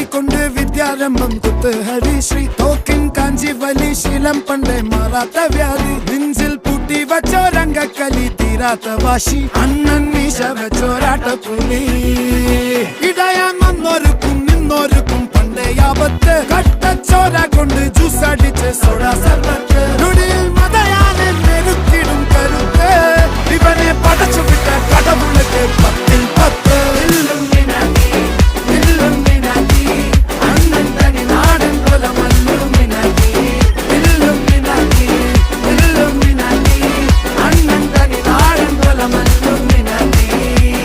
കൊണ്ട് വിദ്യാരംഭം കുത്ത് ഹരിശ്രീ തോക്കിൻ കാഞ്ചി വലി ശീലം പണ്ടേ മാറാത്ത വ്യാധി നെഞ്ചിൽ പൂട്ടി വച്ചോരംഗക്കലി തീരാത്ത വാശി അണ്ണൻ മീശ വെച്ചോരാട്ടപ്പുലി ഇടയാൻ വന്നോർക്കും നിന്നോർക്കും പണ്ടേ ആപത്ത് കട്ടച്ചോര കൊണ്ട് ജ്യൂസ് അടിച്ച് സോഡ